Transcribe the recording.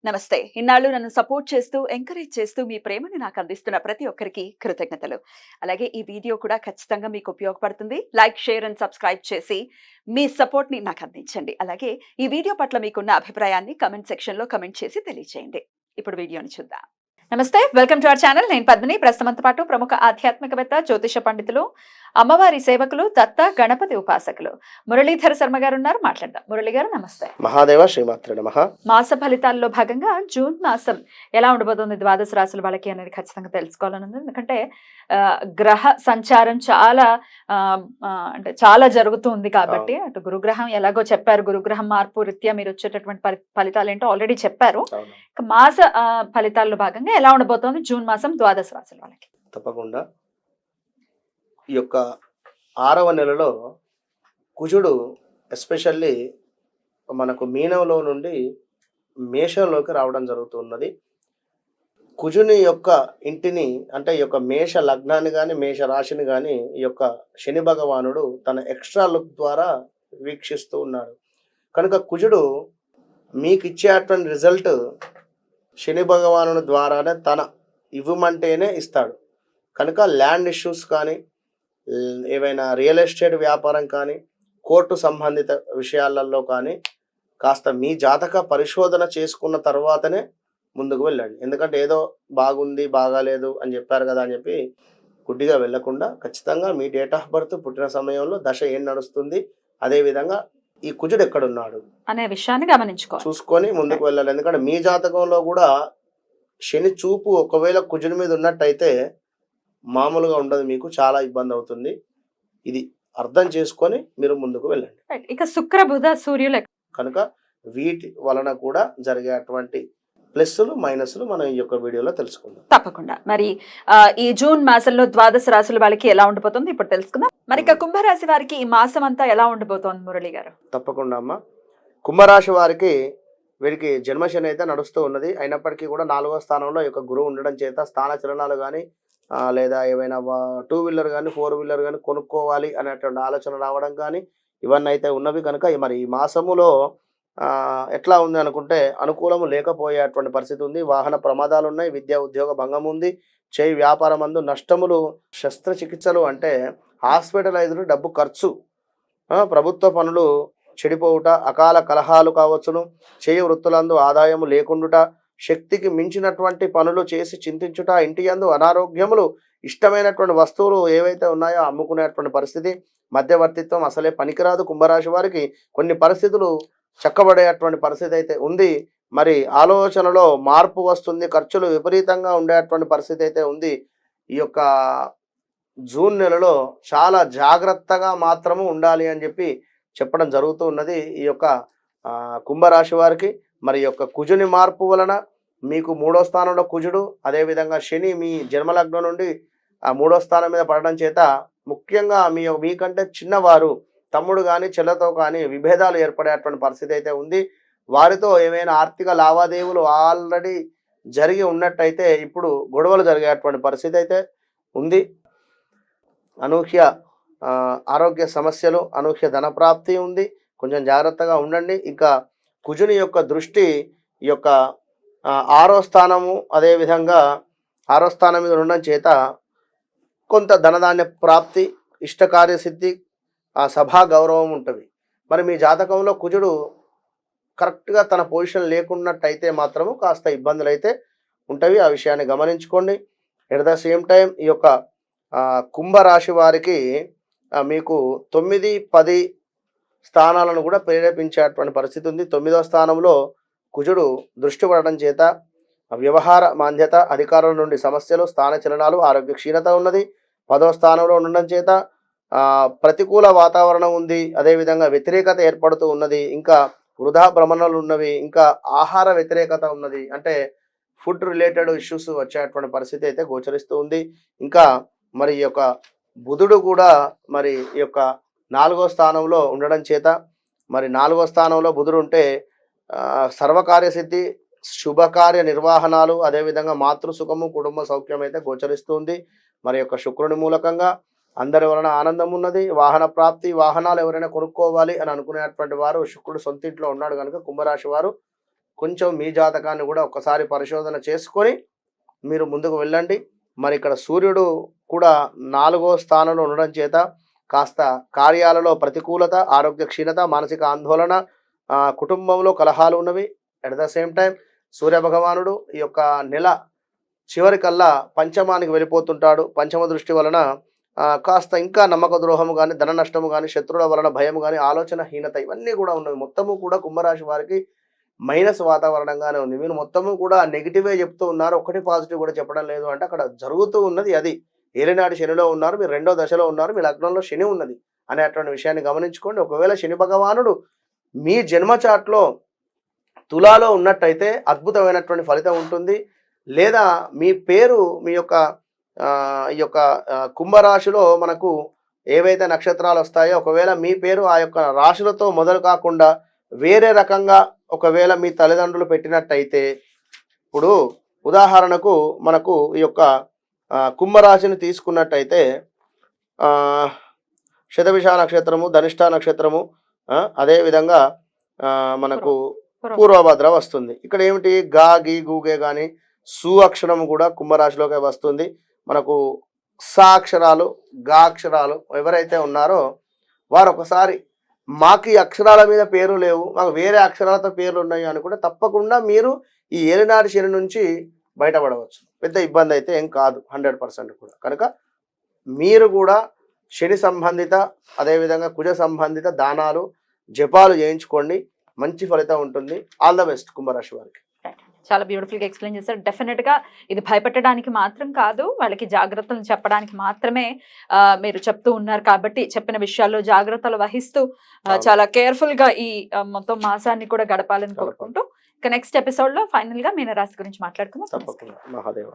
నమస్తే. ఇన్నాళ్ళు నన్ను సపోర్ట్ చేస్తూ, ఎంకరేజ్ చేస్తూ మీ ప్రేమని నాకు అందిస్తున్న ప్రతి ఒక్కరికి కృతజ్ఞతలు. అలాగే ఈ వీడియో కూడా ఖచ్చితంగా మీకు ఉపయోగపడుతుంది. లైక్, షేర్ అండ్ సబ్స్క్రైబ్ చేసి మీ సపోర్ట్‌ని నాకు అందించండి. అలాగే ఈ వీడియో పట్ల మీకున్న అభిప్రాయాన్ని కామెంట్ సెక్షన్‌లో కామెంట్ చేసి తెలియజేయండి. ఇప్పుడు వీడియోని చూద్దాం. నమస్తే. Welcome to our channel. నేను పద్మిని. ప్రస్తుతంతో పాటు ప్రముఖ ఆధ్యాత్మికవేత్త, జ్యోతిష పండితులు, అమ్మవారి సేవకులు, దత్త గణపతి ఉపాసకులు మురళీధర శర్మ గారు ఉన్నారు. మాట్లాడదాం. మురళి గారు నమస్తే. మహాదేవ శ్రీమాత్రే నమః. మాస ఫలితాల్లో భాగంగా జూన్ మాసం ఎలా ఉండబోతుంది ద్వాదశ రాశుల వాళ్ళకి అనేది ఖచ్చితంగా తెలుసుకోవాలని ఉంది. ఎందుకంటే గ్రహ సంచారం చాలా అంటే చాలా జరుగుతూ ఉంది కాబట్టి అటు గురుగ్రహం ఎలాగో చెప్పారు, గురుగ్రహం మార్పు రీత్యా మీరు వచ్చేటటువంటి ఫలితాలు ఏంటో ఆల్రెడీ చెప్పారు. మాస ఫలితాల్లో భాగంగా ఎలా ఉండబోతోంది జూన్ మాసం ద్వాదశ రాశుల వాళ్ళకి? తప్పకుండా ఈ యొక్క 6వ నెలలో కుజుడు ఎస్పెషల్లీ మనకు మీనంలో నుండి మేషంలోకి రావడం జరుగుతున్నది. కుజుని యొక్క ఇంటిని అంటే ఈ యొక్క మేష లగ్నాన్ని కానీ మేష రాశిని కానీ ఈ యొక్క శని భగవానుడు తన ఎక్స్ట్రా లుక్ ద్వారా వీక్షిస్తూ ఉన్నాడు. కనుక కుజుడు మీకు ఇచ్చేటువంటి రిజల్ట్ శని భగవానుడి ద్వారానే తన ఇవ్వమంటేనే ఇస్తాడు. కనుక ల్యాండ్ ఇష్యూస్ కానీ, ఏవైనా రియల్ ఎస్టేట్ వ్యాపారం కానీ, కోర్టు సంబంధిత విషయాలలో కానీ కాస్త మీ జాతక పరిశోధన చేసుకున్న తర్వాతనే ముందుకు వెళ్ళండి. ఎందుకంటే ఏదో బాగుంది బాగాలేదు అని చెప్పారు కదా అని చెప్పి గుడ్డిగా వెళ్ళకుండా ఖచ్చితంగా మీ డేట్ ఆఫ్ బర్త్, పుట్టిన సమయంలో దశ ఏం నడుస్తుంది, అదేవిధంగా ఈ కుజుడు ఎక్కడున్నాడు అనే విషయాన్ని చూసుకొని ముందుకు వెళ్ళాలి. ఎందుకంటే మీ జాతకంలో కూడా శని చూపు ఒకవేళ కుజుడి మీద ఉన్నట్టయితే మామూలుగా ఉండదు, మీకు చాలా ఇబ్బంది అవుతుంది. ఇది అర్థం చేసుకొని మీరు ముందుకు వెళ్ళండి. ఇక శుక్ర బుధ సూర్యులు కనుక వీటి వలన కూడా జరిగేటువంటి ప్లస్లు మైనస్లు మనం ఈ యొక్క వీడియోలో తెలుసుకుందాం. తప్పకుండా. మరి ఈ జూన్ మాసంలో ద్వాదశ రాశుల వాళ్ళకి ఎలా ఉండిపోతుంది ఇప్పుడు తెలుసుకుందాం. మరి ఇక కుంభరాశి వారికి ఈ మాసం అంతా ఎలా ఉండిపోతుంది మురళి గారు? తప్పకుండా అమ్మ. కుంభరాశి వారికి వీరికి జన్మశని అయితే నడుస్తూ ఉన్నది. అయినప్పటికీ కూడా 4వ స్థానంలో యొక్క గురువు ఉండడం చేత స్థాన చలనాలు కానీ లేదా ఏవైనా 2 వీలర్ కానీ 4 వీలర్ కానీ కొనుక్కోవాలి అనేటువంటి ఆలోచన రావడం కానీ ఇవన్నీ అయితే ఉన్నవి. కనుక మరి ఈ మాసములో ఎట్లా ఉంది అనుకుంటే అనుకూలము లేకపోయేటువంటి పరిస్థితి ఉంది. వాహన ప్రమాదాలు ఉన్నాయి, విద్యా ఉద్యోగ భంగం ఉంది, చేయి వ్యాపారం అందు నష్టములు, శస్త్రచికిత్సలు అంటే హాస్పిటలైజ్డ్ డబ్బు ఖర్చు, ప్రభుత్వ పనులు చెడిపోవుట, అకాల కలహాలు కావచ్చును, చేయి వృత్తులందు ఆదాయము లేకుండుట, శక్తికి మించినటువంటి పనులు చేసి చింతించుట, ఇంటి యందు అనారోగ్యములు, ఇష్టమైనటువంటి వస్తువులు ఏవైతే ఉన్నాయో అమ్ముకునేటువంటి పరిస్థితి, మధ్యవర్తిత్వం అసలే పనికిరాదు. కుంభరాశి వారికి కొన్ని పరిస్థితులు చక్కబడేటువంటి పరిస్థితి అయితే ఉంది. మరి ఆలోచనలో మార్పు వస్తుంది, ఖర్చులు విపరీతంగా ఉండేటువంటి పరిస్థితి అయితే ఉంది. ఈ యొక్క జూన్ నెలలో చాలా జాగ్రత్తగా మాత్రము ఉండాలి అని చెప్పి చెప్పడం జరుగుతూ ఉన్నది ఈ యొక్క కుంభరాశి వారికి. మరి యొక్క కుజుని మార్పు వలన మీకు 3వ స్థానంలో కుజుడు, అదేవిధంగా శని మీ జన్మలగ్నం నుండి 3వ స్థానం మీద పడడం చేత ముఖ్యంగా మీకంటే చిన్నవారు, తమ్ముడు కానీ చెల్లెతో కానీ విభేదాలు ఏర్పడేటువంటి పరిస్థితి అయితే ఉంది. వారితో ఏమైనా ఆర్థిక లావాదేవీలు ఆల్రెడీ జరిగి ఉన్నట్టయితే ఇప్పుడు గొడవలు జరిగేటువంటి పరిస్థితి అయితే ఉంది. అనూహ్య ఆరోగ్య సమస్యలు, అనూహ్య ధనప్రాప్తి ఉంది. కొంచెం జాగ్రత్తగా ఉండండి. ఇంకా కుజుని యొక్క దృష్టి ఈ యొక్క 6వ స్థానము, అదేవిధంగా 6వ స్థానం మీద ఉండడం చేత కొంత ధనధాన్య ప్రాప్తి, ఇష్టకార్యసిద్ధి, సభా గౌరవం ఉంటుంది. మరి మీ జాతకంలో కుజుడు కరెక్ట్గా తన పొజిషన్ లేకున్నట్టయితే మాత్రము కాస్త ఇబ్బందులు అయితే ఉంటాయి. ఆ విషయాన్ని గమనించుకోండి. ఎట్ ద సేమ్ టైం ఈ యొక్క కుంభరాశి వారికి మీకు 9, 10 స్థానాలను కూడా ప్రేరేపించేటువంటి పరిస్థితి ఉంది. 9వ స్థానంలో కుజుడు దృష్టి పడడం చేత వ్యవహార మాంద్యత, అధికారుల నుండి సమస్యలు, స్థాన చలనాలు, ఆరోగ్య క్షీణత ఉన్నది. 10వ స్థానంలో ఉండడం చేత ప్రతికూల వాతావరణం ఉంది, అదేవిధంగా వ్యతిరేకత ఏర్పడుతూ ఉన్నది, ఇంకా వృధా భ్రమణలు ఉన్నవి, ఇంకా ఆహార వ్యతిరేకత ఉన్నది, అంటే ఫుడ్ రిలేటెడ్ ఇష్యూస్ వచ్చేటువంటి పరిస్థితి అయితే గోచరిస్తూ ఉంది. ఇంకా మరి ఈ యొక్క బుధుడు కూడా మరి ఈ యొక్క 4వ స్థానంలో ఉండడం చేత, మరి 4వ స్థానంలో బుధుడు ఉంటే సర్వకార్యసిద్ధి, శుభకార్య నిర్వహణాలు, అదేవిధంగా మాతృసుఖము, కుటుంబ సౌఖ్యం అయితే గోచరిస్తుంది. మరి యొక్క శుక్రుని మూలకంగా అందరి వలన ఆనందం ఉన్నది. వాహన ప్రాప్తి, వాహనాలు ఎవరైనా కొనుక్కోవాలి అని అనుకునేటువంటి వారు శుక్రుడు సొంత ఇంట్లో ఉన్నాడు కనుక కుంభరాశి వారు కొంచెం మీ జాతకాన్ని కూడా ఒక్కసారి పరిశోధన చేసుకొని మీరు ముందుకు వెళ్ళండి. మరి ఇక్కడ సూర్యుడు కూడా 4వ స్థానంలో ఉండడం చేత కాస్త కార్యాలలో ప్రతికూలత, ఆరోగ్య క్షీణత, మానసిక ఆందోళన, కుటుంబంలో కలహాలు ఉన్నవి. అట్ ద సేమ్ టైం సూర్య భగవానుడు ఈ యొక్క నెల చివరికల్లా పంచమానికి వెళ్ళిపోతుంటాడు. పంచమ దృష్టి వలన కాస్త ఇంకా నమ్మక ద్రోహము కానీ, ధన నష్టము కానీ, శత్రువుల వలన భయము కానీ, ఆలోచన హీనత ఇవన్నీ కూడా ఉన్నవి. మొత్తము కూడా కుంభరాశి వారికి మైనస్ వాతావరణంగానే ఉంది. మీరు మొత్తము కూడా నెగిటివే చెప్తూ ఉన్నారు, ఒకటి పాజిటివ్ కూడా చెప్పడం లేదు అంటే అక్కడ జరుగుతూ ఉన్నది అది. ఏలినాటి శనిలో ఉన్నారు, మీరు 2వ దశలో ఉన్నారు, మీ లగ్నంలో శని ఉన్నది అనేటువంటి విషయాన్ని గమనించుకోండి. ఒకవేళ శని భగవానుడు మీ జన్మ చాట్లో తులాలో ఉన్నట్టయితే అద్భుతమైనటువంటి ఫలితం ఉంటుంది. లేదా మీ పేరు మీ యొక్క ఈ యొక్క కుంభరాశిలో మనకు ఏవైతే నక్షత్రాలు వస్తాయో ఒకవేళ మీ పేరు ఆ యొక్క రాశులతో మొదలు కాకుండా వేరే రకంగా ఒకవేళ మీ తల్లిదండ్రులు పెట్టినట్టయితే, ఇప్పుడు ఉదాహరణకు మనకు ఈ యొక్క కుంభరాశిని తీసుకున్నట్టయితే శతభిష నక్షత్రము, ధనిష్ట నక్షత్రము, అదేవిధంగా మనకు పూర్వభద్ర వస్తుంది. ఇక్కడ ఏమిటి గా గి గూగే కానీ సు అక్షరం కూడా కుంభరాశిలోకి వస్తుంది. మనకు సా అక్షరాలు, గా అక్షరాలు ఎవరైతే ఉన్నారో వారు ఒకసారి మాకు ఈ అక్షరాల మీద పేరు లేవు, మాకు వేరే అక్షరాలతో పేర్లు ఉన్నాయి అనుకుంటే తప్పకుండా మీరు ఈ ఏలినాటి శని నుంచి బయటపడవచ్చు. పెద్ద ఇబ్బంది అయితే ఏం కాదు 100% కూడా. కనుక మీరు కూడా శని సంబంధిత అదేవిధంగా కుజ సంబంధిత దానాలు జపాలు చేయించుకోండి, మంచి ఫలితం ఉంటుంది. ఆల్ ద బెస్ట్ కుంభరాశి వారికి. చాలా బ్యూటిఫుల్ గా ఎక్స్ప్లెయిన్ చేశారు. డెఫినెట్ గా ఇది భయపెట్టడానికి మాత్రం కాదు, వాళ్ళకి జాగ్రత్తలు చెప్పడానికి మాత్రమే మీరు చెప్తూ ఉన్నారు. కాబట్టి చెప్పిన విషయాల్లో జాగ్రత్తలు వహిస్తూ చాలా కేర్ఫుల్ గా ఈ మొత్తం మాసాన్ని కూడా గడపాలని కోరుకుంటూ ఇక నెక్స్ట్ ఎపిసోడ్ లో ఫైనల్ గా మీనరాశి గురించి మాట్లాడుకుందాం. తప్పకుండా. మహాదేవ.